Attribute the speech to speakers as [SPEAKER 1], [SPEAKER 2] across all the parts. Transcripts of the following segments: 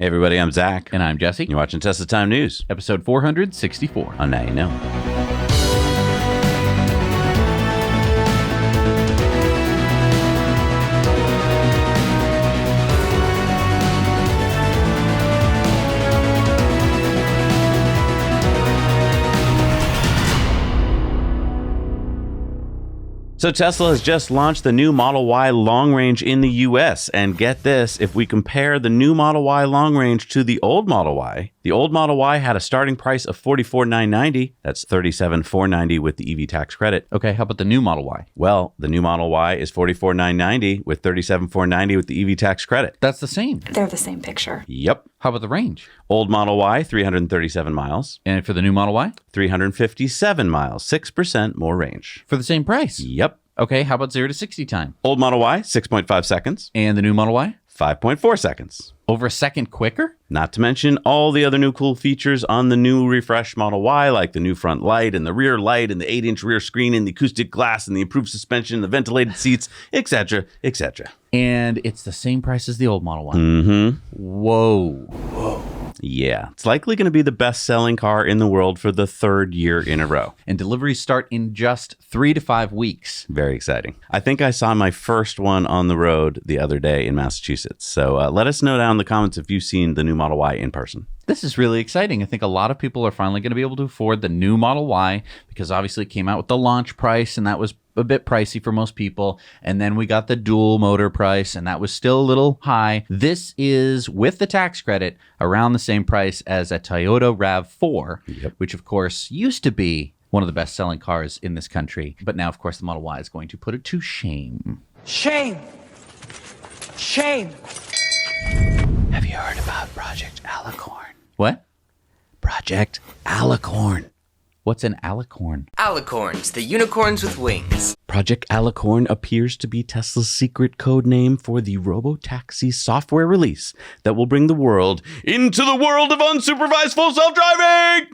[SPEAKER 1] Hey everybody, I'm Zach.
[SPEAKER 2] And I'm Jesse.
[SPEAKER 1] You're watching Tesla Time News.
[SPEAKER 2] Episode 464.
[SPEAKER 1] On Now You Know. So Tesla has just launched the new Model Y long range in the US. And get this, if we compare the new Model Y long range to the old Model Y, the old Model Y had a starting price of $44,990. That's $37,490 with the EV tax credit.
[SPEAKER 2] Okay, how about the new Model Y?
[SPEAKER 1] Well, the new Model Y is $44,990 with $37,490 with the EV tax credit.
[SPEAKER 2] That's the same.
[SPEAKER 3] They're the same picture.
[SPEAKER 1] Yep.
[SPEAKER 2] How about the range?
[SPEAKER 1] Old Model Y, 337 miles.
[SPEAKER 2] And for the new Model Y?
[SPEAKER 1] 357 miles, 6% more range.
[SPEAKER 2] For the same price?
[SPEAKER 1] Yep.
[SPEAKER 2] Okay, how about 0 to 60 time?
[SPEAKER 1] Old Model Y, 6.5 seconds.
[SPEAKER 2] And the new Model Y?
[SPEAKER 1] 5.4 seconds.
[SPEAKER 2] Over a second quicker?
[SPEAKER 1] Not to mention all the other new cool features on the new refreshed Model Y, like the new front light and the rear light and the 8-inch rear screen and the acoustic glass and the improved suspension, the ventilated seats, etc., etc.
[SPEAKER 2] And it's the same price as the old Model Y.
[SPEAKER 1] Mm-hmm.
[SPEAKER 2] Whoa.
[SPEAKER 1] Yeah, it's likely going to be the best-selling car in the world for the third year in a row.
[SPEAKER 2] And deliveries start in just 3 to 5 weeks.
[SPEAKER 1] Very exciting. I think I saw my first one on the road the other day in Massachusetts. So let us know down in the comments if you've seen the new Model Y in person.
[SPEAKER 2] This is really exciting. I think a lot of people are finally going to be able to afford the new Model Y because obviously it came out with the launch price and that was a bit pricey for most people. And then we got the dual motor price and that was still a little high. This is, with the tax credit, around the same price as a Toyota RAV4, which of course used to be one of the best-selling cars in this country. But now, of course, the Model Y is going to put it to shame.
[SPEAKER 4] Shame. Shame.
[SPEAKER 1] Have you heard about Project Alicorn?
[SPEAKER 2] What?
[SPEAKER 1] Project Alicorn.
[SPEAKER 2] What's an Alicorn?
[SPEAKER 4] Alicorns, the unicorns with wings.
[SPEAKER 1] Project Alicorn appears to be Tesla's secret code name for the robotaxi software release that will bring the world into the world of unsupervised full self-driving!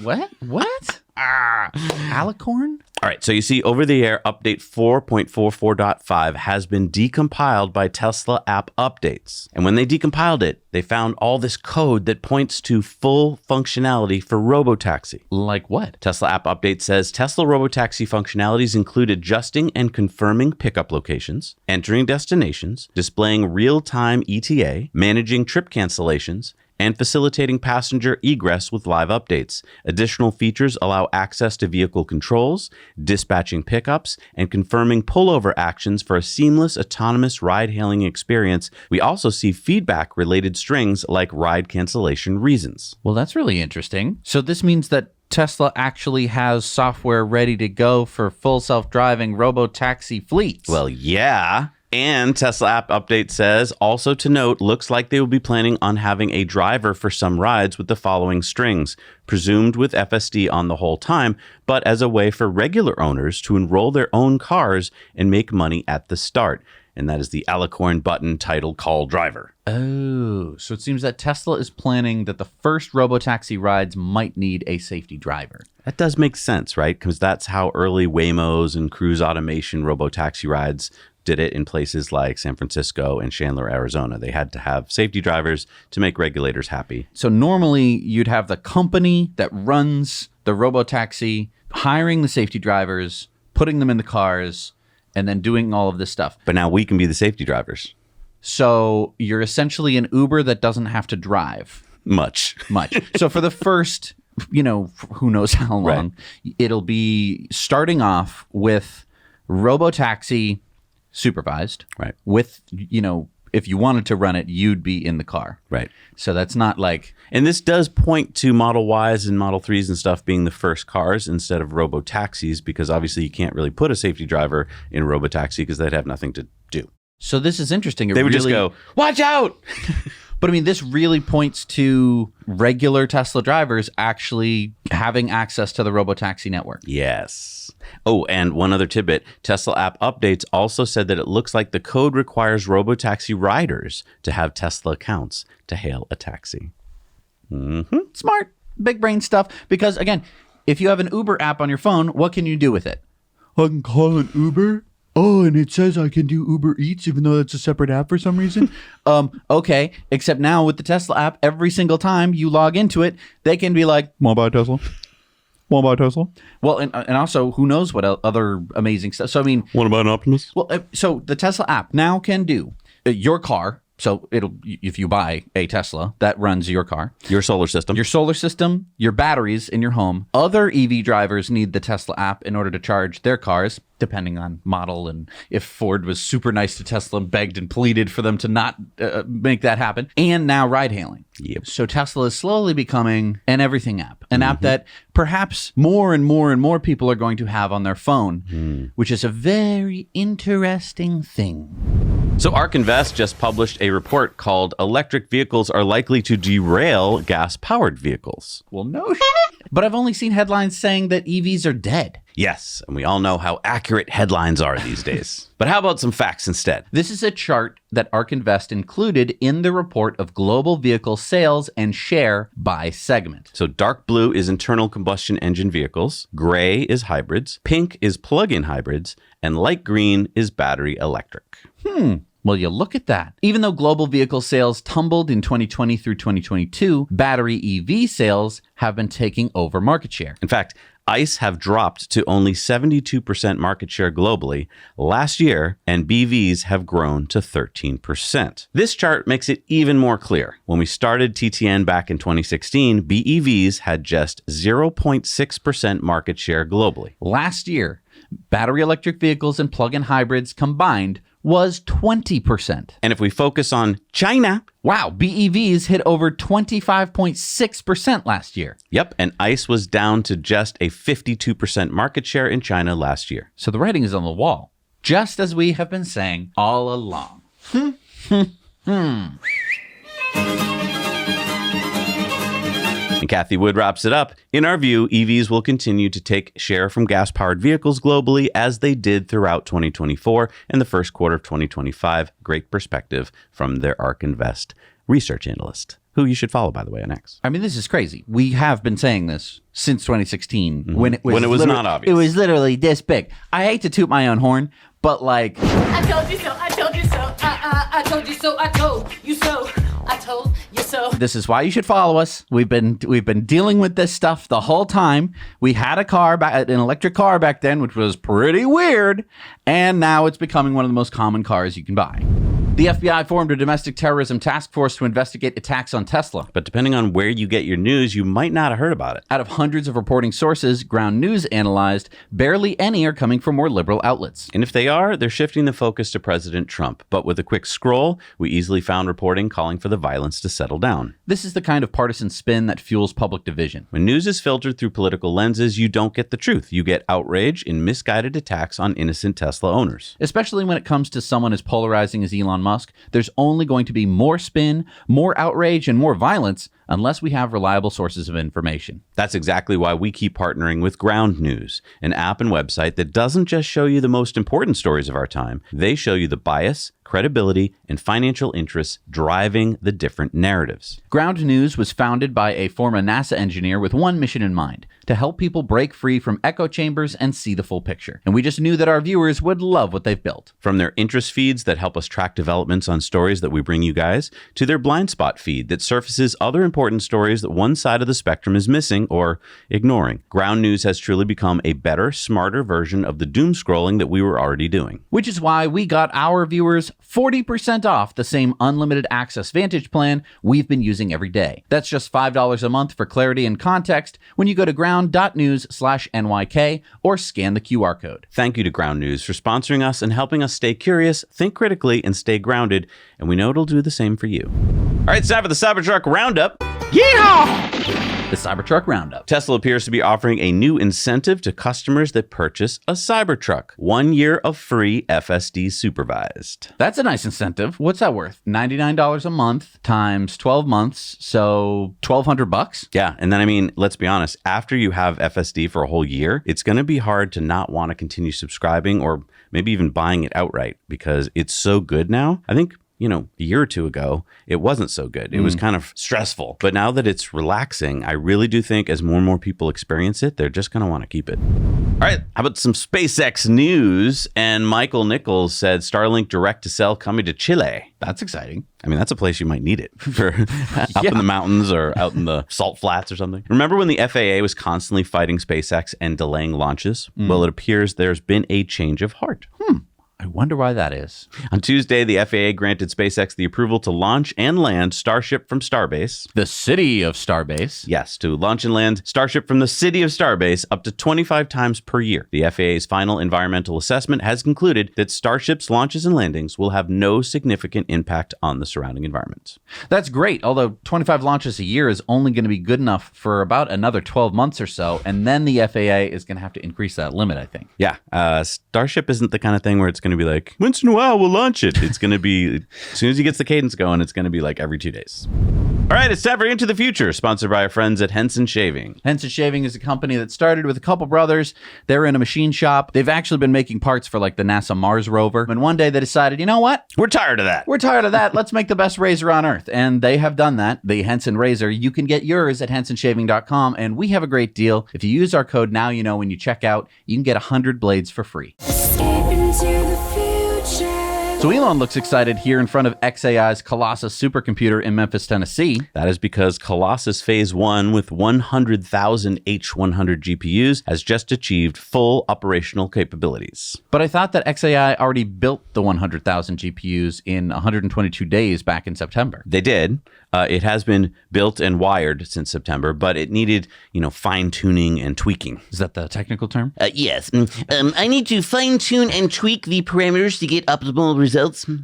[SPEAKER 2] What? Alicorn?
[SPEAKER 1] All right, so you see over-the-air update 4.44.5 has been decompiled by Tesla app updates. And when they decompiled it, they found all this code that points to full functionality for robotaxi.
[SPEAKER 2] Like what?
[SPEAKER 1] Tesla app update says Tesla robotaxi functionalities include adjusting and confirming pickup locations, entering destinations, displaying real-time ETA, managing trip cancellations, and facilitating passenger egress with live updates. Additional features allow access to vehicle controls, dispatching pickups, and confirming pullover actions for a seamless autonomous ride-hailing experience. We also see feedback-related strings like ride cancellation reasons.
[SPEAKER 2] Well, that's really interesting. So this means that Tesla actually has software ready to go for full self-driving robotaxi fleets.
[SPEAKER 1] Well, yeah. And Tesla app update says, also to note, looks like they will be planning on having a driver for some rides with the following strings, presumed with FSD on the whole time, but as a way for regular owners to enroll their own cars and make money at the start. And that is the Alicorn button titled Call Driver.
[SPEAKER 2] Oh, so it seems that Tesla is planning that the first robotaxi rides might need a safety driver.
[SPEAKER 1] That does make sense, right? Because that's how early Waymos and cruise automation robotaxi rides did it in places like San Francisco and Chandler, Arizona. They had to have safety drivers to make regulators happy.
[SPEAKER 2] So normally you'd have the company that runs the robotaxi hiring the safety drivers, putting them in the cars, and then doing all of this stuff.
[SPEAKER 1] But now we can be the safety drivers.
[SPEAKER 2] So you're essentially an Uber that doesn't have to drive.
[SPEAKER 1] Much.
[SPEAKER 2] So for the first, who knows how long, It'll be starting off with robotaxi supervised.
[SPEAKER 1] Right.
[SPEAKER 2] With, if you wanted to run it, you'd be in the car.
[SPEAKER 1] Right.
[SPEAKER 2] So that's not like...
[SPEAKER 1] And this does point to Model Ys and Model 3s and stuff being the first cars instead of robotaxis, because obviously you can't really put a safety driver in a robotaxi because they'd have nothing to do.
[SPEAKER 2] So this is interesting.
[SPEAKER 1] They would just go, watch out!
[SPEAKER 2] But I mean, this really points to regular Tesla drivers actually having access to the robotaxi network.
[SPEAKER 1] Yes. Oh, and one other tidbit. Tesla app updates also said that it looks like the code requires robotaxi riders to have Tesla accounts to hail a taxi. Mm-hmm.
[SPEAKER 2] Smart. Big brain stuff. Because again, if you have an Uber app on your phone, what can you do with it? I can call an Uber. oh, and it says I can do Uber Eats even though it's a separate app for some reason. Okay, except now with the Tesla app, every single time you log into it, they can be like, want to buy a Tesla? Want to buy a Tesla? Well, and also, who knows what other amazing stuff. So, I mean...
[SPEAKER 1] What about an Optimus?
[SPEAKER 2] Well, so the Tesla app now can do your car. So if you buy a Tesla, that runs your car.
[SPEAKER 1] Your solar system,
[SPEAKER 2] your batteries in your home. Other EV drivers need the Tesla app in order to charge their cars, depending on model. And if Ford was super nice to Tesla and begged and pleaded for them to not make that happen. And now ride hailing.
[SPEAKER 1] Yep.
[SPEAKER 2] So Tesla is slowly becoming an everything app, an app that perhaps more and more and more people are going to have on their phone, which is a very interesting thing.
[SPEAKER 1] So ARK Invest just published a report called Electric Vehicles Are Likely to Derail Gas-Powered Vehicles.
[SPEAKER 2] Well, no But I've only seen headlines saying that EVs are dead.
[SPEAKER 1] Yes, and we all know how accurate headlines are these days. But how about some facts instead?
[SPEAKER 2] This is a chart that ARK Invest included in the report of global vehicle sales and share by segment.
[SPEAKER 1] So dark blue is internal combustion engine vehicles, gray is hybrids, pink is plug-in hybrids, and light green is battery electric.
[SPEAKER 2] Well, you look at that. Even though global vehicle sales tumbled in 2020 through 2022, battery EV sales have been taking over market share.
[SPEAKER 1] In fact, ICE have dropped to only 72% market share globally last year, and BVs have grown to 13%. This chart makes it even more clear. When we started TTN back in 2016, BEVs had just 0.6% market share globally.
[SPEAKER 2] Last year, battery electric vehicles and plug-in hybrids combined was 20%.
[SPEAKER 1] And if we focus on China,
[SPEAKER 2] wow, BEVs hit over 25.6% last year.
[SPEAKER 1] Yep, and ICE was down to just a 52% market share in China last year.
[SPEAKER 2] So the writing is on the wall, just as we have been saying all along.
[SPEAKER 1] And Kathy Wood wraps it up. In our view, EVs will continue to take share from gas-powered vehicles globally as they did throughout 2024 and the first quarter of 2025. Great perspective from their ARK Invest research analyst, who you should follow, by the way, on X.
[SPEAKER 2] I mean, this is crazy. We have been saying this since 2016 when it was
[SPEAKER 1] not obvious.
[SPEAKER 2] It was literally this big. I hate to toot my own horn, but like...
[SPEAKER 3] I told you so, I told you so, I told you so, I told you so, I told you so.
[SPEAKER 2] This is why you should follow us. We've been dealing with this stuff the whole time. We had an electric car back then, which was pretty weird, and now it's becoming one of the most common cars you can buy. The FBI formed a domestic terrorism task force to investigate attacks on Tesla.
[SPEAKER 1] But depending on where you get your news, you might not have heard about it.
[SPEAKER 2] Out of hundreds of reporting sources Ground News analyzed, barely any are coming from more liberal outlets.
[SPEAKER 1] And if they are, they're shifting the focus to President Trump. But with a quick scroll, we easily found reporting calling for the violence to settle down.
[SPEAKER 2] This is the kind of partisan spin that fuels public division.
[SPEAKER 1] When news is filtered through political lenses, you don't get the truth. You get outrage and misguided attacks on innocent Tesla owners.
[SPEAKER 2] Especially when it comes to someone as polarizing as Elon Musk, there's only going to be more spin, more outrage, and more violence unless we have reliable sources of information.
[SPEAKER 1] That's exactly why we keep partnering with Ground News, an app and website that doesn't just show you the most important stories of our time. They show you the bias, credibility, and financial interests driving the different narratives.
[SPEAKER 2] Ground News was founded by a former NASA engineer with one mission in mind: to help people break free from echo chambers and see the full picture. And we just knew that our viewers would love what they've built.
[SPEAKER 1] From their interest feeds that help us track developments on stories that we bring you guys, to their blind spot feed that surfaces other important stories that one side of the spectrum is missing or ignoring. Ground News has truly become a better, smarter version of the doom scrolling that we were already doing.
[SPEAKER 2] Which is why we got our viewers 40% off the same unlimited access Vantage plan we've been using every day. That's just $5 a month for clarity and context when you go to ground.news/NYK or scan the QR code.
[SPEAKER 1] Thank you to Ground News for sponsoring us and helping us stay curious, think critically, and stay grounded. And we know it'll do the same for you. All right, it's time for the Cybertruck Roundup.
[SPEAKER 2] Yeehaw! The Cybertruck Roundup.
[SPEAKER 1] Tesla appears to be offering a new incentive to customers that purchase a Cybertruck. 1 year of free FSD supervised.
[SPEAKER 2] That's a nice incentive. What's that worth? $99 a month times 12 months, so $1,200?
[SPEAKER 1] Yeah, and then I mean, let's be honest, after you have FSD for a whole year, it's going to be hard to not want to continue subscribing or maybe even buying it outright because it's so good now. I think a year or two ago, it wasn't so good. It was kind of stressful. But now that it's relaxing, I really do think as more and more people experience it, they're just going to want to keep it. All right, how about some SpaceX news? And Michael Nichols said Starlink direct to cell coming to Chile.
[SPEAKER 2] That's exciting.
[SPEAKER 1] I mean, that's a place you might need it for up in the mountains or out in the salt flats or something. Remember when the FAA was constantly fighting SpaceX and delaying launches? Well, it appears there's been a change of heart.
[SPEAKER 2] I wonder why that is.
[SPEAKER 1] On Tuesday, the FAA granted SpaceX the approval to launch and land Starship from Starbase.
[SPEAKER 2] The city of Starbase.
[SPEAKER 1] Yes, to launch and land Starship from the city of Starbase up to 25 times per year. The FAA's final environmental assessment has concluded that Starship's launches and landings will have no significant impact on the surrounding environment.
[SPEAKER 2] That's great, although 25 launches a year is only going to be good enough for about another 12 months or so, and then the FAA is going to have to increase that limit, I think.
[SPEAKER 1] Yeah, Starship isn't the kind of thing where it's going to be like, once in a while we'll launch it. It's going to be, as soon as he gets the cadence going, it's going to be like every 2 days. All right, it's time for Into the Future, sponsored by our friends at Henson Shaving.
[SPEAKER 2] Henson Shaving is a company that started with a couple brothers. They're in a machine shop. They've actually been making parts for like the NASA Mars rover. And one day they decided, you know what?
[SPEAKER 1] We're tired of that.
[SPEAKER 2] We're tired of that. Let's make the best razor on earth. And they have done that. The Henson razor. You can get yours at hensonshaving.com. And we have a great deal. If you use our code now, you know, when you check out, you can get 100 blades for free. So Elon looks excited here in front of xAI's Colossus supercomputer in Memphis, Tennessee.
[SPEAKER 1] That is because Colossus Phase 1 with 100,000 H100 GPUs has just achieved full operational capabilities.
[SPEAKER 2] But I thought that xAI already built the 100,000 GPUs in 122 days back in September.
[SPEAKER 1] They did. It has been built and wired since September, but it needed, fine-tuning and tweaking.
[SPEAKER 2] Is that the technical term?
[SPEAKER 5] Yes. I need to fine-tune and tweak the parameters to get optimal results.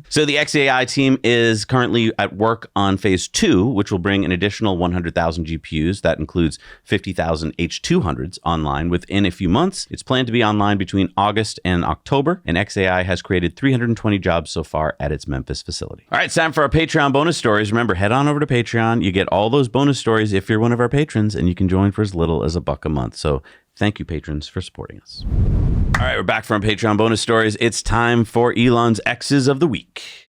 [SPEAKER 1] So the xAI team is currently at work on Phase 2, which will bring an additional 100,000 GPUs. That includes 50,000 H200s online within a few months. It's planned to be online between August and October, and xAI has created 320 jobs so far at its Memphis facility. All right, it's time for our Patreon bonus stories. Remember, head on over to Patreon. You get all those bonus stories if you're one of our patrons, and you can join for as little as $1 a month. So thank you, patrons, for supporting us. All right, we're back from Patreon bonus stories. It's time for Elon's X's of the Week.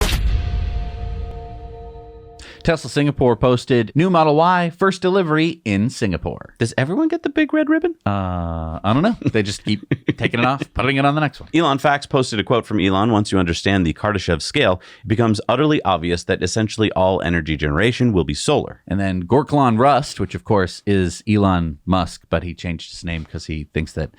[SPEAKER 2] Tesla Singapore posted new Model Y first delivery in Singapore.
[SPEAKER 1] Does everyone get the big red ribbon?
[SPEAKER 2] I don't know. They just keep taking it off, putting it on the next one.
[SPEAKER 1] Elon Facts posted a quote from Elon. Once you understand the Kardashev scale, it becomes utterly obvious that essentially all energy generation will be solar.
[SPEAKER 2] And then Gorklon Rust, which of course is Elon Musk, but he changed his name because he thinks that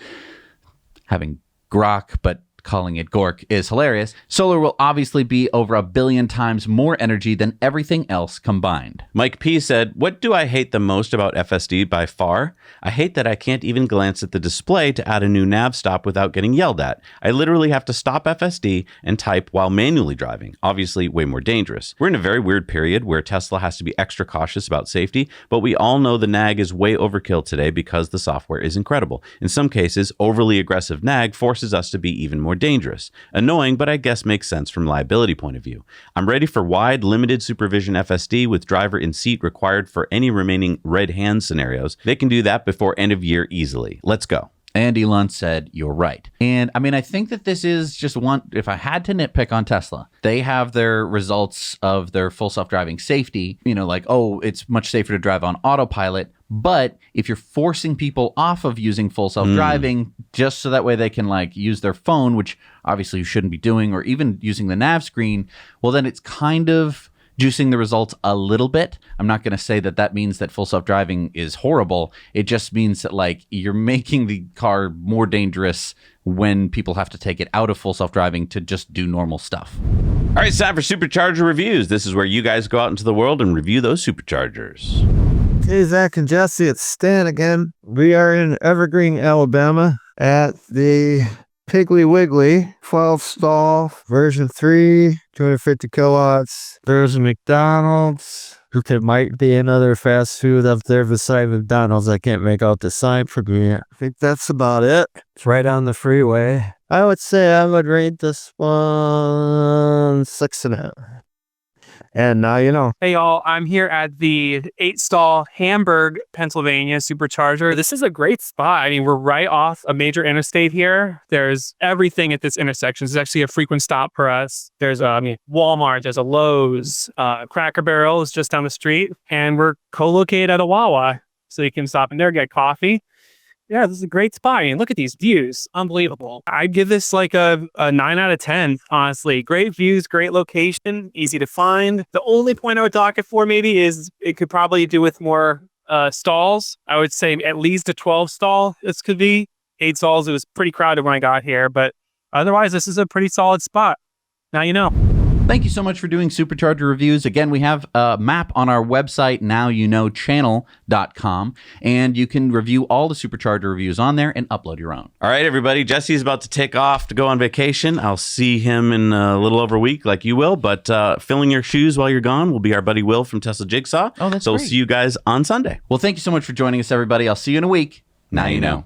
[SPEAKER 2] having Grok, but calling it Gork is hilarious. Solar will obviously be over 1 billion times more energy than everything else combined.
[SPEAKER 1] Mike P said, "What do I hate the most about FSD by far? I hate that I can't even glance at the display to add a new nav stop without getting yelled at. I literally have to stop FSD and type while manually driving. Obviously way more dangerous. We're in a very weird period where Tesla has to be extra cautious about safety, but we all know the nag is way overkill today because the software is incredible. In some cases, overly aggressive nag forces us to be even more dangerous. Annoying, but I guess makes sense from liability point of view. I'm ready for wide, limited supervision FSD with driver in seat required for any remaining red hand scenarios. They can do that before end of year easily. Let's go."
[SPEAKER 2] And Elon said, "You're right." And I mean, I think that this is just one, if I had to nitpick on Tesla, they have their results of their full self-driving safety, like, oh, it's much safer to drive on autopilot. But if you're forcing people off of using full self-driving just so that way they can use their phone, which obviously you shouldn't be doing, or even using the nav screen, well, then it's kind of juicing the results a little bit. I'm not going to say that means that full self-driving is horrible. It just means that you're making the car more dangerous when people have to take it out of full self-driving to just do normal stuff.
[SPEAKER 1] All right, it's time for Supercharger Reviews. This is where you guys go out into the world and review those Superchargers.
[SPEAKER 6] Hey, Zach and Jesse, it's Stan again. We are in Evergreen, Alabama at the Piggly Wiggly 12 stall version 3, 250 kilowatts. There's a McDonald's. There might be another fast food up there beside McDonald's. I can't make out the sign for me. I think that's about it. It's right on the freeway. I would say I would rate this one 6.5. And now you know.
[SPEAKER 7] Hey y'all, I'm here at the 8-stall Hamburg, Pennsylvania Supercharger. This is a great spot. I mean, we're right off a major interstate here. There's everything at this intersection. This is actually a frequent stop for us. There's Walmart, there's a Lowe's, Cracker Barrel is just down the street, and we're co-located at a Wawa. So you can stop in there, get coffee. Yeah, this is a great spot. And look at these views. Unbelievable. I'd give this like a 9 out of 10, honestly. Great views, great location, easy to find. The only point I would dock it for maybe is it could probably do with more stalls. I would say at least a 12 stall this could be. 8 stalls, it was pretty crowded when I got here, but otherwise this is a pretty solid spot. Now you know.
[SPEAKER 2] Thank you so much for doing Supercharger reviews. Again, we have a map on our website, nowyouknowchannel.com, and you can review all the Supercharger reviews on there and upload your own.
[SPEAKER 1] All right, everybody. Jesse's about to take off to go on vacation. I'll see him in a little over a week like you will, but filling your shoes while you're gone will be our buddy Will from Tesla Jigsaw.
[SPEAKER 2] Oh, that's
[SPEAKER 1] So
[SPEAKER 2] great.
[SPEAKER 1] we'll see you guys on Sunday.
[SPEAKER 2] Well, thank you so much for joining us, everybody. I'll see you in a week. Now you know.